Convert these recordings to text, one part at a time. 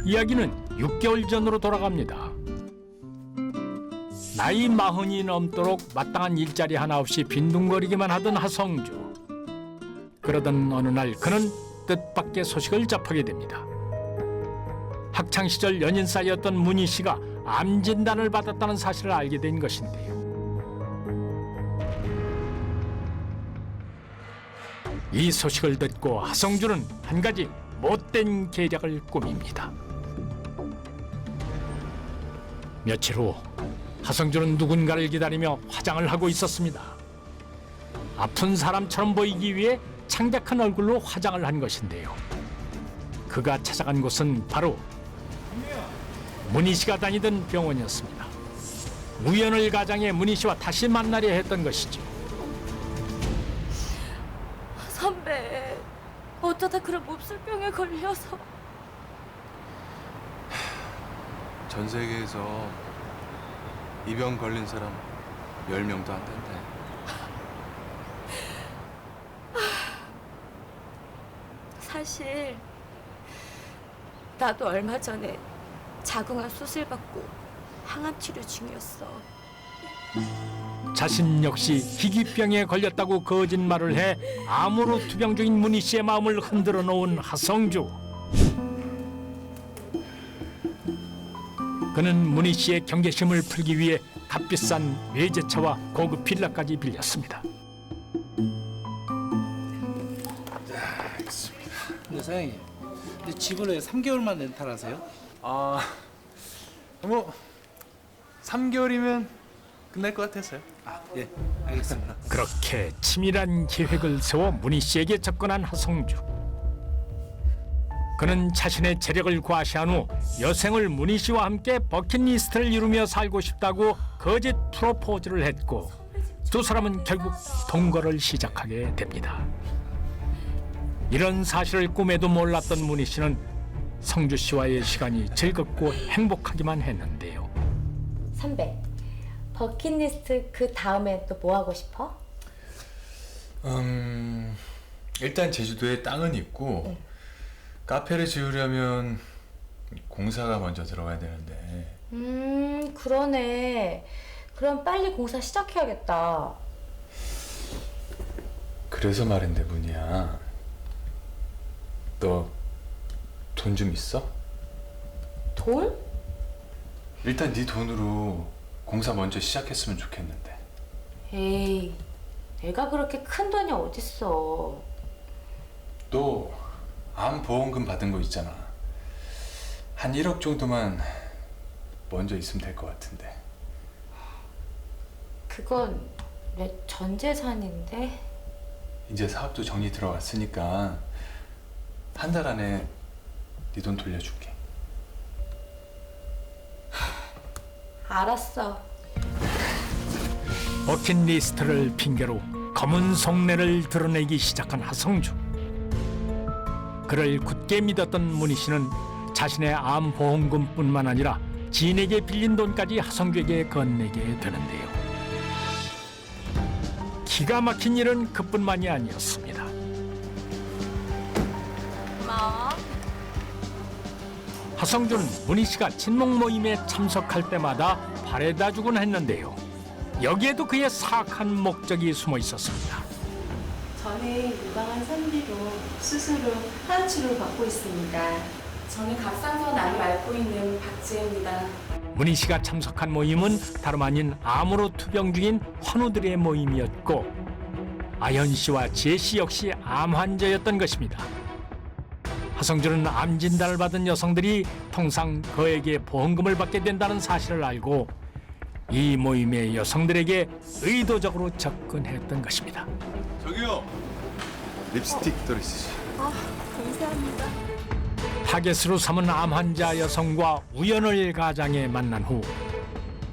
이야기는 6개월 전으로 돌아갑니다. 나이 40이 넘도록 마땅한 일자리 하나 없이 빈둥거리기만 하던 하성주. 그러던 어느 날 그는 뜻밖의 소식을 접하게 됩니다. 학창시절 연인 사이였던 문희 씨가 암 진단을 받았다는 사실을 알게 된 것인데요. 이 소식을 듣고 하성주는 한 가지 못된 계략을 꾸밉니다. 며칠 후 하성주는 누군가를 기다리며 화장을 하고 있었습니다. 아픈 사람처럼 보이기 위해 창백한 얼굴로 화장을 한 것인데요. 그가 찾아간 곳은 바로 문희 씨가 다니던 병원이었습니다. 우연을 가장해 문희 씨와 다시 만나려 했던 것이죠. 선배, 어쩌다 그런 몹쓸병에 걸려서. 전 세계에서 이 병 걸린 사람 10명도 안 된대. 사실 나도 얼마 전에 자궁암 수술받고 항암 치료 중이었어. 자신 역시 희귀병에 걸렸다고 거짓말을 해 암으로 투병 중인 문희 씨의 마음을 흔들어 놓은 하성주. 그는 문희 씨의 경계심을 풀기 위해 값비싼 외제차와 고급 빌라까지 빌렸습니다. 근데 사장님, 근데 집을 왜 3개월만 렌탈하세요? 뭐 3개월이면 끝날 것 같아서요. 예, 알겠습니다. 그렇게 치밀한 계획을 세워 문희 씨에게 접근한 하성주. 그는 자신의 재력을 과시한 후 여생을 문희 씨와 함께 버킷리스트를 이루며 살고 싶다고 거짓 프로포즈를 했고 두 사람은 결국 동거를 시작하게 됩니다. 이런 사실을 꿈에도 몰랐던 문희 씨는 성주 씨와의 시간이 즐겁고 행복하기만 했는데요. 선배, 버킷리스트 그 다음에 또 뭐 하고 싶어? 일단 제주도에 땅은 있고 카페를 지으려면 공사가 먼저 들어가야 되는데. 그러네. 그럼 빨리 공사 시작해야겠다. 그래서 말인데 문희야, 너 돈 좀 있어? 돈? 일단 네 돈으로 공사 먼저 시작했으면 좋겠는데. 에이, 내가 그렇게 큰 돈이 어딨어. 너 암 보험금 받은 거 있잖아. 한 1억 정도만 먼저 있으면 될 것 같은데. 그건 내 전 재산인데. 이제 사업도 정리 들어갔으니까 한 달 안에 네 돈 돌려줄게. 알았어. 버킷리스트를 핑계로 검은 속내를 드러내기 시작한 하성주. 그를 굳게 믿었던 문희 씨는 자신의 암 보험금뿐만 아니라 지인에게 빌린 돈까지 하성주에게 건네게 되는데요. 기가 막힌 일은 그뿐만이 아니었습니다. 고마워. 하성주는 문희 씨가 친목 모임에 참석할 때마다 바래다 주곤 했는데요. 여기에도 그의 사악한 목적이 숨어 있었습니다. 저는 유방암 3기로 수술 후 항암 치료를 받고 있습니다. 저는 갑상선 암을 앓고 있는 박지혜입니다. 문희 씨가 참석한 모임은 다름 아닌 암으로 투병 중인 환우들의 모임이었고 아현 씨와 지혜 씨 역시 암 환자였던 것입니다. 하성주는 암 진단을 받은 여성들이 통상 그에게 보험금을 받게 된다는 사실을 알고 이 모임의 여성들에게 의도적으로 접근했던 것입니다. 저기요. 립스틱 들어있으시. 감사합니다. 타겟으로 삼은 암 환자 여성과 우연을 가장해 만난 후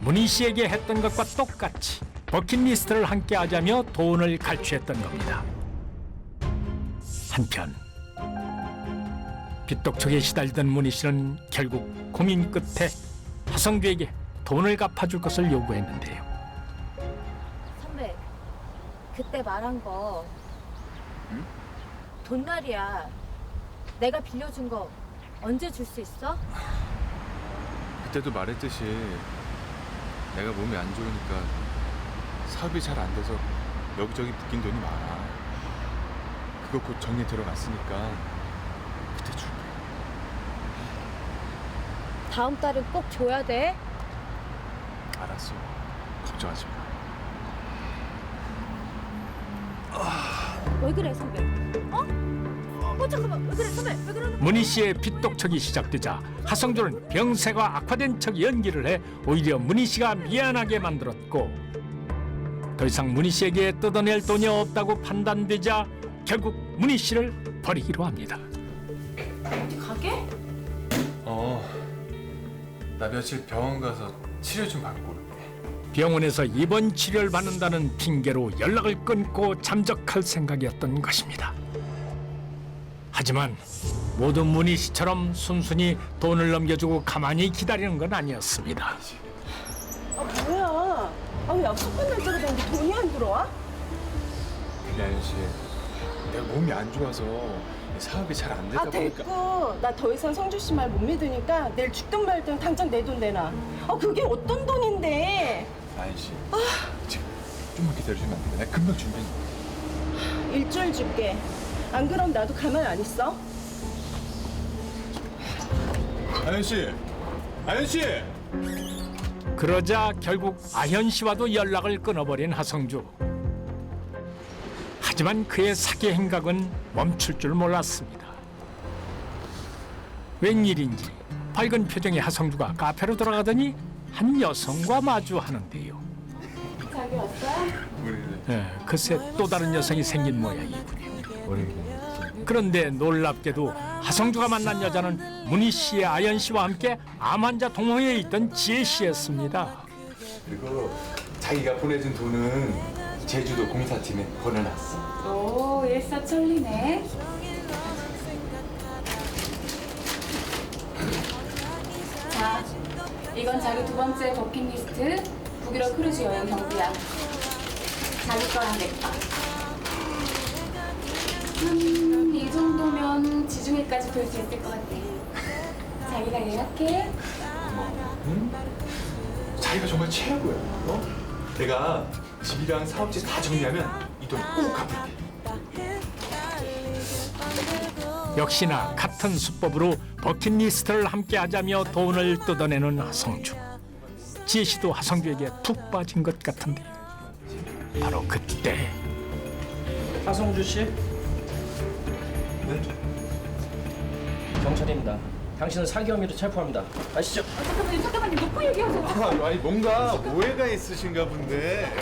문희 씨에게 했던 것과 똑같이 버킷리스트를 함께 하자며 돈을 갈취했던 겁니다. 한편 빚독촉에 시달리던 문희 씨는 결국 고민 끝에 하성주에게 돈을 갚아줄 것을 요구했는데요. 선배, 그때 말한 거 돈 말이야. 내가 빌려준 거 언제 줄 수 있어? 그때도 말했듯이 내가 몸이 안 좋으니까 사업이 잘 안 돼서 여기저기 묶인 돈이 많아. 그거 곧 정리 들어갔으니까 그때 줄게. 다음 달은 꼭 줘야 돼. 알았어. 걱정하지 마. 왜 그래 선배? 잠깐만 왜 그래 선배? 왜 그러는? 문희 씨의 빚독촉이 시작되자 하성준은 병세가 악화된 척 연기를 해 오히려 문희 씨가 미안하게 만들었고 더 이상 문희 씨에게 뜯어낼 돈이 없다고 판단되자 결국 문희 씨를 버리기로 합니다. 어디 가게? 나 며칠 병원 가서 치료 좀 받고 올게. 병원에서 입원 치료를 받는다는 핑계로 연락을 끊고 잠적할 생각이었던 것입니다. 하지만 모두 문희 씨처럼 순순히 돈을 넘겨주고 가만히 기다리는 건 아니었습니다. 뭐야? 약속한 날짜가 됐는데 돈이 안 들어와? 아연 씨, 내가 몸이 안 좋아서 사업이 잘 안 되다 보니까. 됐고. 나 더 이상 성주 씨 말 못 믿으니까 내일 죽든 말든 당장 내 돈 내놔. 그게 어떤 돈인데? 아연 씨, 지금 좀만 기다려주면 안 돼? 내가 금방 준비해. 일주일 줄게. 안 그럼 나도 가만 안 있어? 아연 씨, 아연 씨. 그러자 결국 아현 씨와도 연락을 끊어버린 하성주. 하지만 그의 사기 행각은 멈출 줄 몰랐습니다. 웬일인지 밝은 표정의 하성주가 카페로 들어가더니 한 여성과 마주하는데요. 자기 왔어요? 글쎄 또 다른 여성이 생긴 모양이군요. 그런데 놀랍게도 하성주가 만난 여자는 문희 씨의 아연 씨와 함께 암 환자 동호회에 있던 지혜 씨였습니다. 그리고 자기가 보내준 돈은 제주도 공사팀에 보내놨어. 오, 일사천리네. 자, 이건 자기 두 번째 버킷리스트 북유럽 크루즈 여행 경비야. 자기 거랑 내 거. 이 정도면 지중해까지 볼 수 있을 것 같아. 자기가 예약해. 자기가 정말 최고야. 내가 집이랑 사업지 다 정리하면 이 돈 꼭 갚을게. 역시나 같은 수법으로 버킷리스트를 함께 하자며 돈을 뜯어내는 하성주. 지혜 씨도 하성주에게 푹 빠진 것 같은데요. 바로 그때 하성주 씨? 네? 경찰입니다. 당신은 사기 혐의로 체포합니다. 아시죠? 잠깐만요. 놓고 얘기하세요. 아니 뭔가 오해가 있으신가 본데.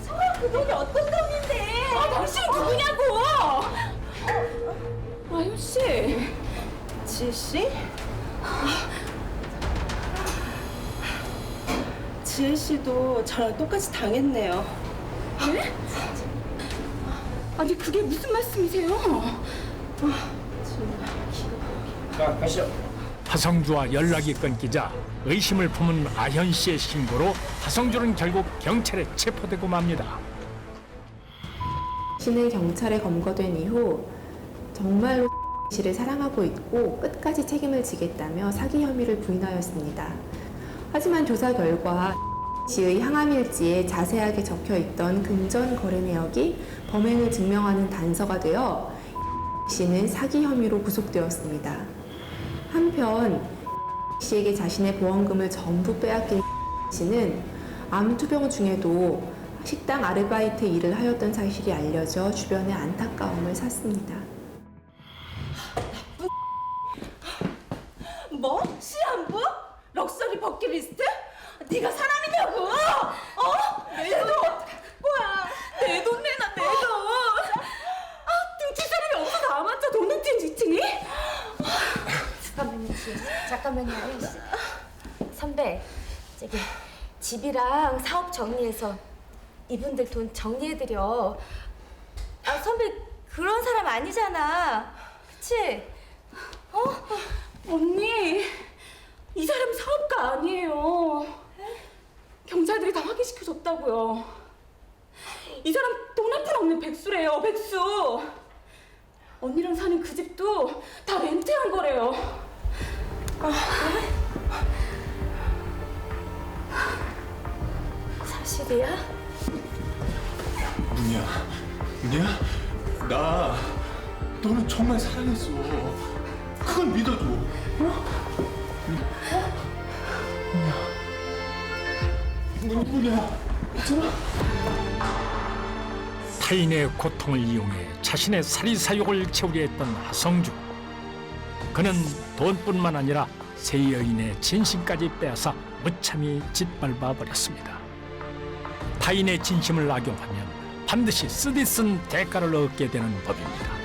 성아, 그 돈이 어떤 돈인데? 당신이 누구냐고! 아유 씨. 지혜 씨? 지혜 씨도 저랑 똑같이 당했네요. 네? 아니 그게 무슨 말씀이세요? 자, 가시죠. 하성주와 연락이 끊기자 의심을 품은 아현 씨의 신고로 하성주는 결국 경찰에 체포되고 맙니다. 씨는 경찰에 검거된 이후 정말로 씨를 사랑하고 있고 끝까지 책임을 지겠다며 사기 혐의를 부인하였습니다. 하지만 조사 결과 씨의 항암일지에 자세하게 적혀있던 금전 거래 내역이 범행을 증명하는 단서가 되어 씨는 사기 혐의로 구속되었습니다. 한편 씨에게 자신의 보험금을 전부 빼앗긴 씨는 암 투병 중에도 식당 아르바이트 일을 하였던 사실이 알려져 주변에 안타까움을 샀습니다. 뭐? 시한부? 럭셔리 버킷리스트? 네가 사람이냐고? 내 돈 어떻게 거야? 내 돈 내놔, 내 돈. 등칠 사람이 없어서 암 환자 돈 훔친 지칭이? 잠깐만요 아연 씨. 선배 저기 집이랑 사업 정리해서 이분들 돈 정리해드려. 선배 그런 사람 아니잖아. 그치? 언니, 이 사람 사업가 아니에요. 경찰들이 다 확인시켜줬다고요. 이 사람 돈 한 푼 없는 백수래요, 백수. 언니랑 사는 그 집도 다 렌트한 거래요. 사실이야? 문희야, 나 너는 정말 사랑했어. 그걸 믿어줘. 문희야, 있잖아. 타인의 고통을 이용해 자신의 사리사욕을 채우려 했던 하성주. 그는 돈뿐만 아니라 새 여인의 진심까지 빼앗아 무참히 짓밟아 버렸습니다. 타인의 진심을 악용하면 반드시 쓰디쓴 대가를 얻게 되는 법입니다.